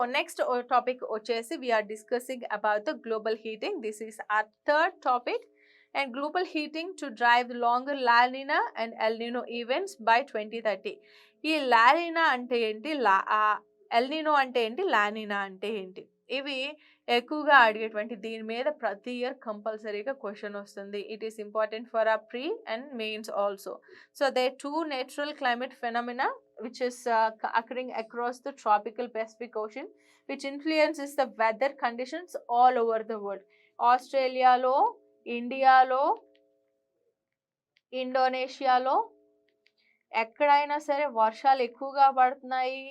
Next topic వచ్చేసి we are discussing about the global heating. This is our third topic, and global heating to drive longer La Nina and El Nino events by 2030. ఈ La Nina అంటే ఏంటి, El Nino అంటే ఏంటి, La Nina అంటే ఏంటి, ఇవి ఎక్కువగా అడిగేటువంటి దీని మీద ప్రతి ఇయర్ కంపల్సరీగా క్వశ్చన్ వస్తుంది. It is important for our pre and mains also. So there are two natural climate phenomena which is occurring across the tropical Pacific Ocean, which influences the weather conditions all over the world. ఆస్ట్రేలియాలో, ఇండియాలో, ఇండోనేషియాలో ఎక్కడైనా సరే వర్షాలు ఎక్కువగా పడుతున్నాయి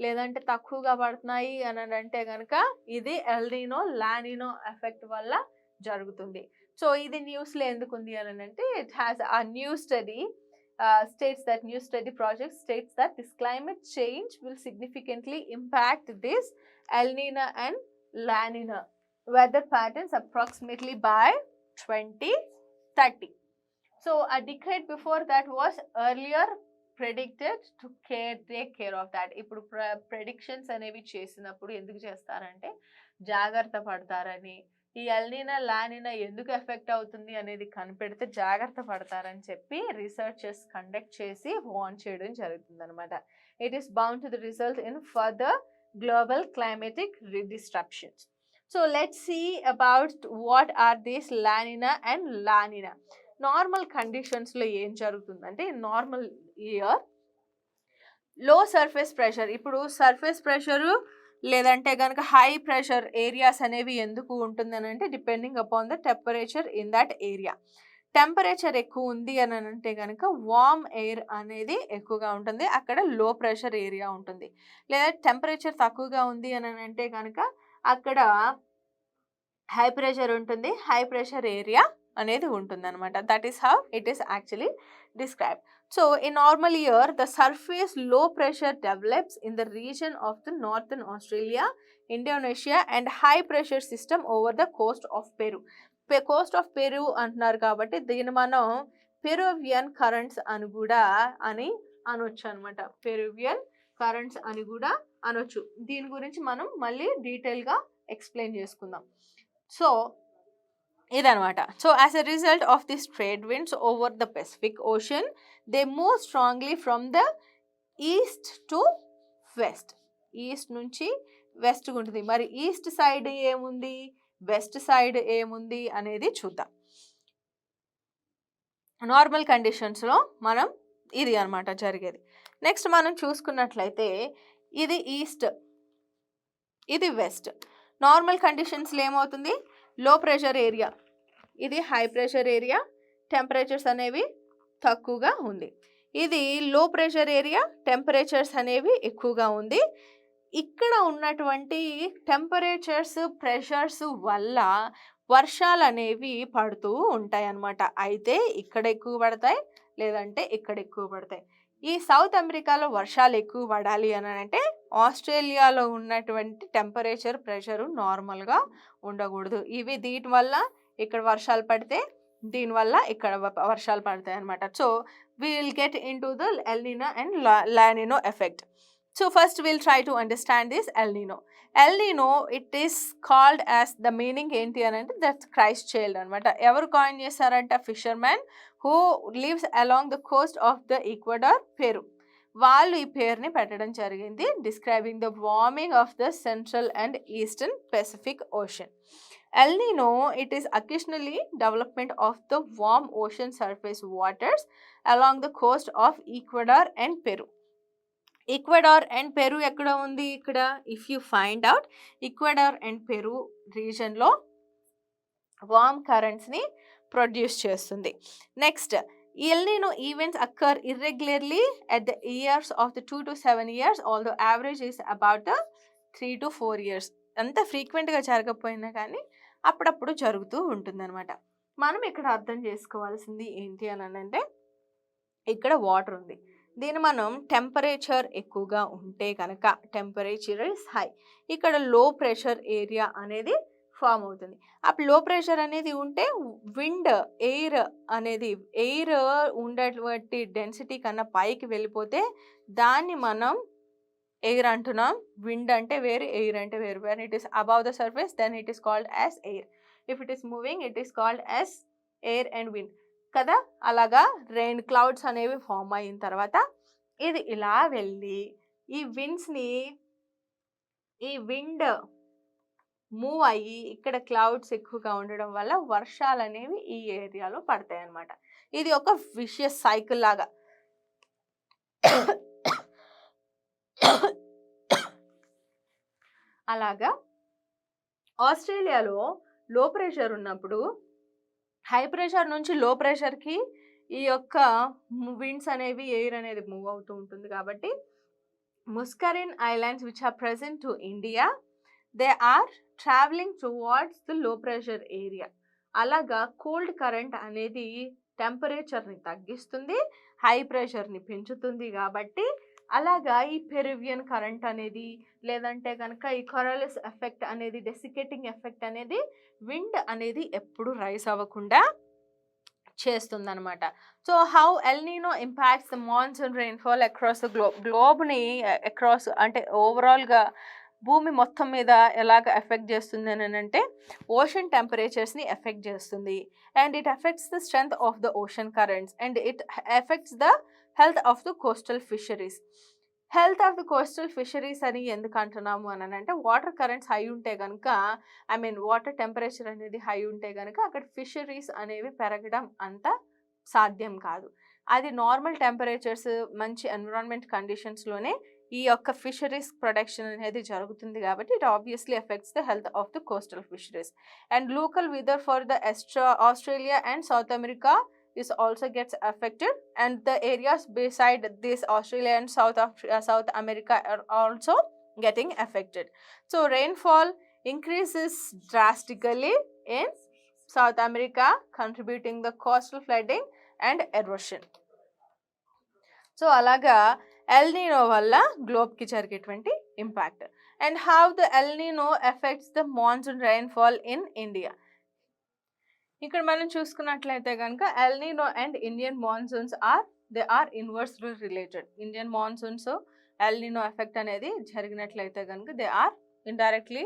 లేదంటే తక్కువగా పడుతున్నాయి అని అంటే కనుక ఇది ఎల్నినో లానినో ఎఫెక్ట్ వల్ల జరుగుతుంది. సో ఇది న్యూస్లో ఎందుకు ఉంది అని అంటే it has a new study project states that this climate change will significantly impact this El Nino and La Nina weather patterns approximately by 2030. So a decade before that was earlier predicted to take care of that. ఇప్పుడు predictions అనేవి చేసినప్పుడు ఎందుకు చేస్తారంటే జాగ్రత్త పడతారని, ఈ ఎల్నినా La Niña ఎందుకు effect అవుతుంది అనేది కనిపెడితే జాగ్రత్త పడతారని చెప్పి రీసెర్చర్స్ కండక్ట్ చేసి వార్న్ చేయడం జరుగుతుంది అనమాట. It is bound to the result in further global climatic disruptions. So let's see about what are these la nina and la nina. Normal కండిషన్స్లో ఏం జరుగుతుందంటే నార్మల్ ఇయర్ లో సర్ఫేస్ ప్రెషర్, ఇప్పుడు సర్ఫేస్ ప్రెషరు లేదంటే కనుక హై ప్రెషర్ ఏరియాస్ అనేవి ఎందుకు ఉంటుందని అంటే depending upon the temperature in that area. Temperature ఎక్కువ ఉంది అని అంటే కనుక వార్మ్ ఎయిర్ అనేది ఎక్కువగా ఉంటుంది, అక్కడ లో ప్రెషర్ ఏరియా ఉంటుంది. లేదా టెంపరేచర్ తక్కువగా ఉంది అని అంటే కనుక అక్కడ హై ప్రెషర్ ఉంటుంది, హై ప్రెషర్ ఏరియా అనేది ఉంటుంది అనమాట. That is how it is actually described. So in normal year the surface low pressure develops in the region of the northern Australia, Indonesia and high pressure system over the coast of Peru. Coast of Peru అంటున్నారు కాబట్టి దీన్ని మనం Peruvian currents అని కూడా అనొచ్చు అనమాట. Peruvian currents అని కూడా అనొచ్చు. దీని గురించి మనం మళ్ళీ డీటెయిల్గా ఎక్స్ప్లెయిన్ చేసుకుందాం. సో ఇదనమాట. So as a result of this trade winds over the Pacific ocean they move strongly from the east to west. East నుంచి వెస్ట్గా ఉంటుంది. మరి ఈస్ట్ సైడ్ ఏముంది, వెస్ట్ సైడ్ ఏముంది అనేది చూద్దాం. నార్మల్ కండిషన్స్లో మనం ఇది అనమాట జరిగేది. నెక్స్ట్ మనం చూసుకున్నట్లయితే ఇది ఈస్ట్, ఇది వెస్ట్. నార్మల్ కండిషన్స్లో ఏమవుతుంది, లో ప్రెషర్ ఏరియా, ఇది హై ప్రెషర్ ఏరియా, టెంపరేచర్స్ అనేవి తక్కువగా ఉంది. ఇది లో ప్రెషర్ ఏరియా, టెంపరేచర్స్ అనేవి ఎక్కువగా ఉంది. ఇక్కడ ఉన్నటువంటి టెంపరేచర్స్ ప్రెషర్స్ వల్ల వర్షాలు అనేవి పడుతూ ఉంటాయి అన్నమాట. అయితే ఇక్కడ ఎక్కువ పడతాయి లేదంటే ఇక్కడ ఎక్కువ పడతాయి. ఈ సౌత్ అమెరికాలో వర్షాలు ఎక్కువ పడాలి అని అంటే ఆస్ట్రేలియాలో ఉన్నటువంటి టెంపరేచర్ ప్రెషరు నార్మల్గా ఉండకూడదు. ఇవి దీని వల్ల ఇక్కడ వర్షాలు పడితే దీనివల్ల ఇక్కడ వర్షాలు పడతాయి అనమాట. So will get in to the El Nino and La Nina effect. So first will try to understand this El Nino. El Nino it is called as the meaning ఏంటి అని అంటే దట్ క్రైస్ట్ చైల్డ్ అనమాట. ఎవరు coin చేశారంటే fishermen who lives along the Coast of the Ecuador, Peru. వాళ్ళు ఈ పేరుని పెట్టడం జరిగింది, describing the warming of the central and eastern Pacific ocean. El Nino, it is occasionally development of the warm ocean surface waters along the coast of Ecuador and Peru. Ecuador and Peru ekkada undi ikkada, if you find out Ecuador and Peru region lo warm currents ni produce చేస్తుంది. Next, El Nino events occur irregularly at the years of the 2 to 7 years, although average is about the 3 to 4 years. అంత ఫ్రీక్వెంట్గా జరగకపోయినా కానీ అప్పుడప్పుడు జరుగుతూ ఉంటుందన్నమాట. మనం ఇక్కడ అర్థం చేసుకోవాల్సింది ఏంటి అని అంటే ఇక్కడ వాటర్ ఉంది, దీన్ని మనం టెంపరేచర్ ఎక్కువగా ఉంటే కనుక టెంపరేచర్ ఇస్ హై, ఇక్కడ లో ప్రెషర్ ఏరియా అనేది ఫామ్ అవుతుంది. అప్పుడు లో ప్రెషర్ అనేది ఉంటే విండ్ ఎయిర్ అనేది ఎయిర్ ఉండేటువంటి డెన్సిటీ కన్నా పైకి వెళ్ళిపోతే దాన్ని మనం ఎయిర్ అంటున్నాం, విండ్ అంటే వేరు, ఎయిర్ అంటే వేరు. When it is above the surface then it is called as air, if it is moving it is called as air and wind కదా. అలాగా రెయిన్ క్లౌడ్స్ అనేవి ఫామ్ అయిన తర్వాత ఇది ఇలా వెళ్ళి ఈ విండ్స్ని, ఈ విండ్ మూవ్ అయ్యి ఇక్కడ క్లౌడ్స్ ఎక్కువగా ఉండడం వల్ల వర్షాలు అనేవి ఈ ఏరియాలో పడతాయి అన్నమాట. ఇది ఒక విషియస్ సైకిల్ లాగా. అలాగా ఆస్ట్రేలియాలో లో ప్రెషర్ ఉన్నప్పుడు హై ప్రెషర్ నుంచి లో ప్రెషర్కి ఈ యొక్క విండ్స్ అనేవి, ఎయిర్ అనేది మూవ్ అవుతూ ఉంటుంది. కాబట్టి Mascarene islands which are present to India they are travelling towards the low pressure area. అలాగా కోల్డ్ కరెంట్ అనేది టెంపరేచర్ని తగ్గిస్తుంది, హై ప్రెషర్ని పెంచుతుంది. కాబట్టి అలాగా ఈ పెరువియన్ కరెంట్ అనేది, లేదంటే కనుక ఈ కొరాలిస్ ఎఫెక్ట్ అనేది, డెసికేటింగ్ ఎఫెక్ట్ అనేది విండ్ అనేది ఎప్పుడు రైస్ అవ్వకుండా చేస్తుందన్నమాట. So how El Nino impacts the monsoon rainfall across the గ్లోబ్ని అక్రాస్ అంటే ఓవరాల్గా భూమి మొత్తం మీద ఎలాగ ఎఫెక్ట్ చేస్తుంది అని అంటే ఓషన్ టెంపరేచర్స్ని ఎఫెక్ట్ చేస్తుంది. And it effects the strength of the ocean currents and it effects the health of the coastal fisheries. Health of the coastal fisheries అని ఎందుకు అంటున్నాము అని అంటే వాటర్ కరెంట్స్ హై ఉంటే కనుక, వాటర్ టెంపరేచర్ అనేది హై ఉంటే కనుక అక్కడ ఫిషరీస్ అనేవి పెరగడం అంత సాధ్యం కాదు. అది నార్మల్ టెంపరేచర్స్, మంచి ఎన్విరాన్మెంట్ కండిషన్స్లోనే ఈ యొక్క ఫిషరీస్ ప్రొడక్షన్ అనేది జరుగుతుంది. కాబట్టి it obviously affects the health of the coastal fisheries. And local weather for the Australia and South America is also gets affected, and the areas beside this Australia and South America are also getting affected. So rainfall increases drastically in South America, contributing the coastal flooding and erosion. So అలాగా El Nino వల్ల గ్లోబ్కి జరిగేటువంటి impact. And how the El Nino affects the monsoon rainfall in India. ఇక్కడ మనం చూసుకున్నట్లయితే కనుక El Nino and Indian monsoons they are inversely related. Indian monsoons El Nino effect అనేది జరిగినట్లయితే కనుక దే ఆర్ ఇండైరెక్ట్లీ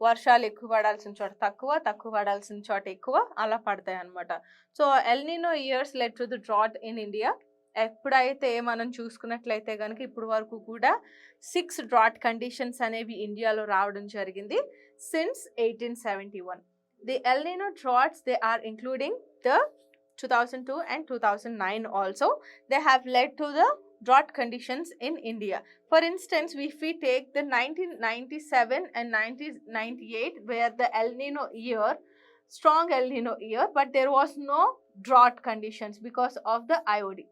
వర్షాలు ఎక్కువ పడాల్సిన చోట తక్కువ, తక్కువ పడాల్సిన చోట ఎక్కువ అలా పడతాయి అన్నమాట. So L నీనో years led to the drought in India. ఎప్పుడైతే మనం చూసుకున్నట్లయితే కనుక ఇప్పుడు వరకు కూడా 6 డ్రాట్ కండిషన్స్ అనేవి ఇండియాలో రావడం జరిగింది since 1871. The El Nino droughts, they are including the 2002 and 2009 also. They have led to the drought conditions in India. For instance, if we take the 1997 and 1998 where the El Nino year, strong El Nino year, but there was no drought conditions because of the IOD.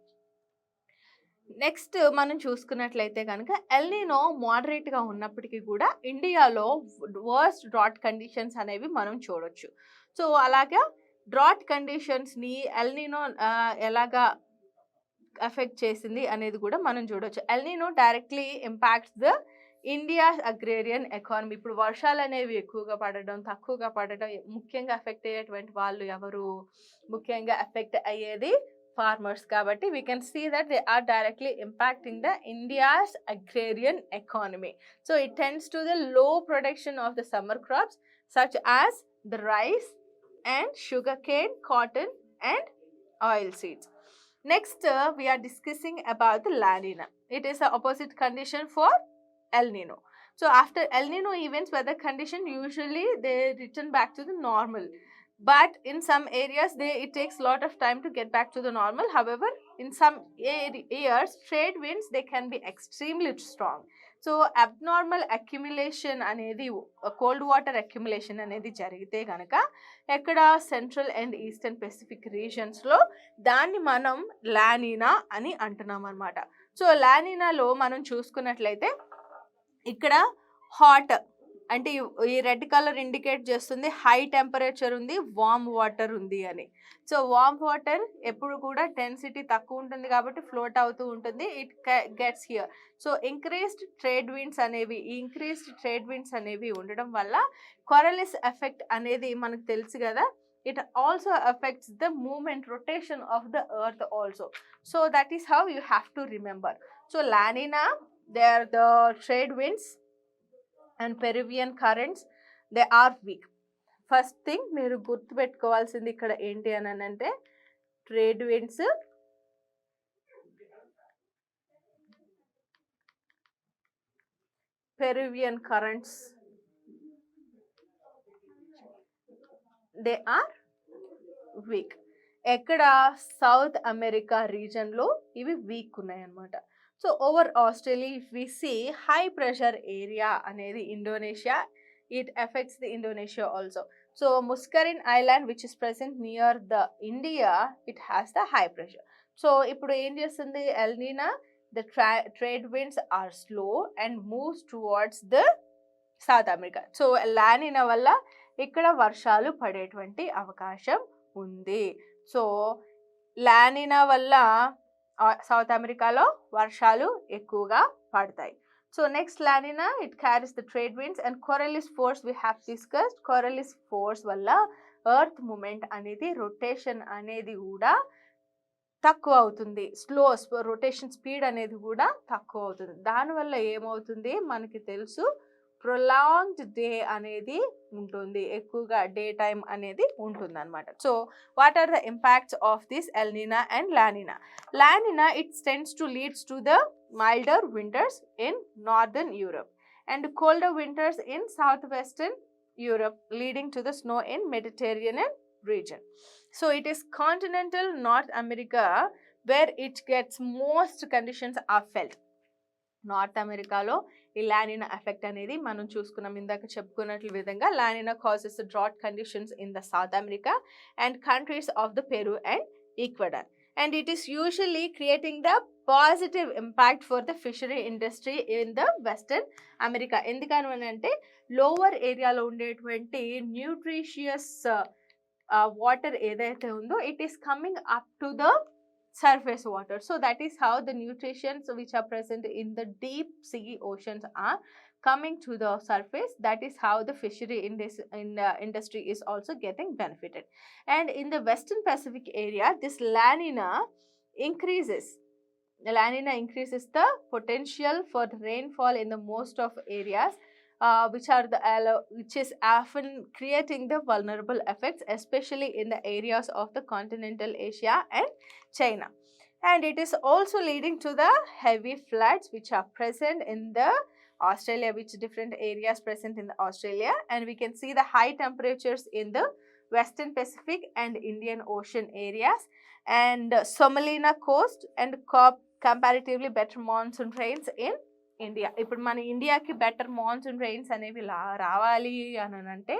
Next మనం చూసుకున్నట్లయితే కనుక El నీనో మోడరేట్గా ఉన్నప్పటికీ కూడా ఇండియాలో worst drought conditions అనేవి మనం చూడొచ్చు. So అలాగా డ్రాట్ కండిషన్స్ని ఎల్ నీనో ఎలాగా ఎఫెక్ట్ చేసింది అనేది కూడా మనం చూడొచ్చు. L నీనో directly impacts the India agrarian economy. ఇప్పుడు వర్షాలు అనేవి ఎక్కువగా పడడం, తక్కువగా పడడం, ముఖ్యంగా ఎఫెక్ట్ అయ్యేటువంటి వాళ్ళు ఎవరు? ముఖ్యంగా ఎఫెక్ట్ అయ్యేది farmers. Kabatti we can see that they are directly impacting the India's agrarian economy. So it tends to the low production of the summer crops such as the rice and sugarcane, cotton and oil seeds. Next we are discussing about the La Nina. It is the opposite condition for El Nino. So after El Nino events, weather condition usually they return back to the normal. But in some areas it takes a lot of time to get back to the normal. However, in some years trade winds they can be extremely strong. So abnormal accumulation anedi cold water accumulation anedi jarigite ganaka ekkada central and eastern Pacific regions lo danni manam La Nina ani antunam anamata. So La Nina lo manam chusukunnatlaite ikkada hot అంటే ఈ red colour indicate చేస్తుంది high temperature ఉంది, warm water ఉంది అని. So warm water ఎప్పుడు కూడా density తక్కువ ఉంటుంది కాబట్టి ఫ్లోట్ అవుతూ ఉంటుంది. It gets here. So increased trade winds అనేవి ఉండడం వల్ల కొరలిస్ ఎఫెక్ట్ అనేది మనకు తెలుసు కదా. it also affects the movement rotation of the earth also. So that is how you have to remember. So La Nina, they are the trade winds and Peruvian currents, they are weak. First thing మీరు గుర్తుపెట్టుకోవాల్సింది ఇక్కడ ఏంటి అని అంటే trade winds, Peruvian currents, they are weak. ఎక్కడ South America రీజన్లో ఇవి weak ఉన్నాయి అన్నమాట. So over Australia if we see high pressure area అనేది Indonesia, it affects the Indonesia also. So Mascarene island which is present near the India, it has the high pressure. So ఇప్పుడు ఏం చేస్తుంది El Nina, the trade winds are slow and moves towards the south America. So La Niña వల్ల ఇక్కడ వర్షాలు పడేటువంటి అవకాశం ఉంది. So La Niña వల్ల సౌత్ అమెరికాలో వర్షాలు ఎక్కువగా పడతాయి. So next La Nina, it carries the trade winds and Coriolis force we have discussed. Coriolis force వల్ల ఎర్త్ మూమెంట్ అనేది, రొటేషన్ అనేది కూడా తక్కువ అవుతుంది, రొటేషన్ స్పీడ్ అనేది కూడా తక్కువ అవుతుంది. దానివల్ల ఏమవుతుంది మనకి తెలుసు, ప్రొలాంగ్డ్ డే అనేది ఉంటుంది, ఎక్కువగా డే టైం అనేది ఉంటుంది అనమాట. So what are the impacts of this El Nina and La Nina? La Nina it tends to leads to the milder winters in northern Europe and colder winters in southwestern Europe, leading to the snow in Mediterranean region. So it is continental North America where it gets most conditions are felt. North అమెరికాలో ఈ La Niña effect అనేది మనం చూసుకున్నాం ఇందాక చెప్పుకున్నట్లు విధంగా. La Niña causes drought conditions in the south America and countries of the Peru and Ecuador. And it is usually creating the positive impact for the fishery industry in the Western America. ఎందుకని అంటే lower ఏరియాలో ఉండేటువంటి nutritious water ఏదైతే ఉందో it is coming up to the surface water. So that is how the nutrients which are present in the deep sea oceans are coming to the surface. That is how the fishery industry is also getting benefited. And in the Western Pacific area, this La Nina increases the potential for rainfall in the most of areas, which is often creating the vulnerable effects, especially in the areas of the continental Asia and China. And it is also leading to the heavy floods which are present in the Australia, which different areas present in the Australia. And we can see the high temperatures in the Western Pacific and Indian Ocean areas and Somalina coast and comparatively better monsoon rains in India. ఇప్పుడు మన ఇండియాకి better monsoon rains అనేవి రావాలి అని అంటే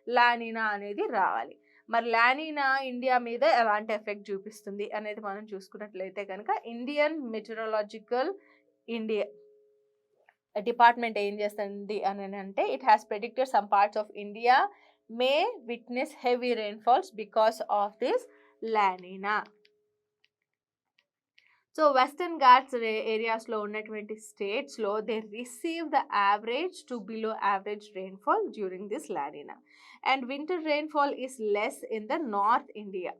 La Niña అనేది రావాలి. మరి లానినా ఇండియా మీద ఎలాంటి ఎఫెక్ట్ చూపిస్తుంది అనేది మనం చూసుకున్నట్లయితే కనుక ఇండియన్ మెటీరియలాజికల్ డిపార్ట్మెంట్ ఏం చేస్తుంది అని అంటే it has predicted some parts of India May witness heavy rainfalls because of this La Niña. So western Ghats ఏరియాస్లో ఉన్నటువంటి స్టేట్స్లో they receive the average to below average rainfall during this La Niña. And winter rainfall is less in the north India.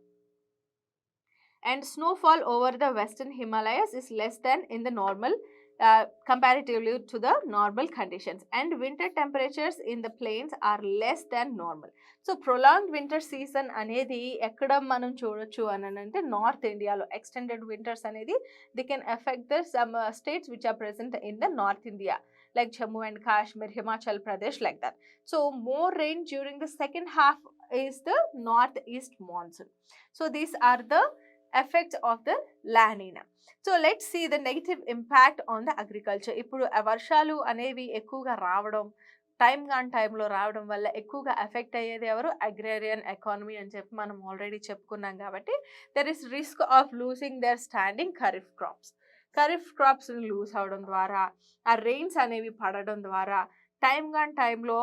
And snowfall over the western Himalayas is less than in the normal, comparatively to the normal conditions. And winter temperatures in the plains are less than normal. So prolonged winter season అనేది ఎక్కడ మనం చూడొచ్చు అని అంటే north ఇండియాలో extended winters అనేది they can affect the some states which are present in the north India like Jammu and Kashmir, Himachal Pradesh, like that. So more rain during the second half is the northeast monsoon. So these are the effects of the La Nina. So let's see the negative impact on the agriculture. ఇప్పుడు వర్షాలు అనేవి ఎక్కువగా రావడం, టైంలో రావడం వల్ల ఎక్కువగా effect అయ్యేది ఎవరు? అగ్రేరియన్ ఎకానమీ అని చెప్పి మనం ఆల్రెడీ చెప్పుకున్నాం. కాబట్టి there is risk of losing their standing kharif క్రాప్స్ని లూజ్ అవడం ద్వారా, ఆ రెయిన్స్ అనేవి పడడం ద్వారా టైంలో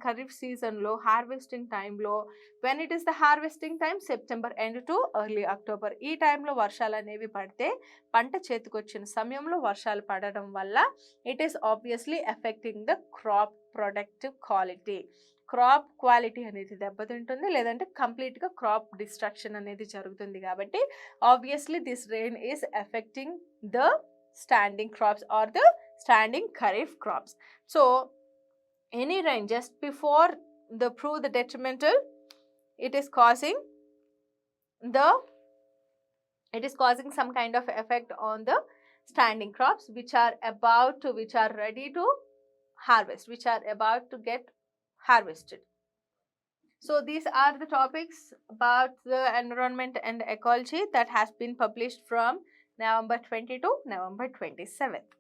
ఖరీఫ్ సీజన్లో హార్వెస్టింగ్ టైంలో when it is the harvesting time September end to early October, ఈ టైంలో వర్షాలు అనేవి పడితే పంట చేతికొచ్చిన సమయంలో వర్షాలు పడడం వల్ల it is obviously affecting the crop productive quality. Crop quality అనేది దెబ్బతింటుంది, లేదంటే కంప్లీట్గా క్రాప్ డిస్ట్రక్షన్ అనేది జరుగుతుంది. కాబట్టి obviously this rain is affecting the standing crops or the standing kharif crops. So any rain just before the prove the detrimental, it is causing some kind of effect on the standing crops which are ready to harvest, which are about to get harvested. So these are the topics about the environment and ecology that has been published from November 20 to November 27th.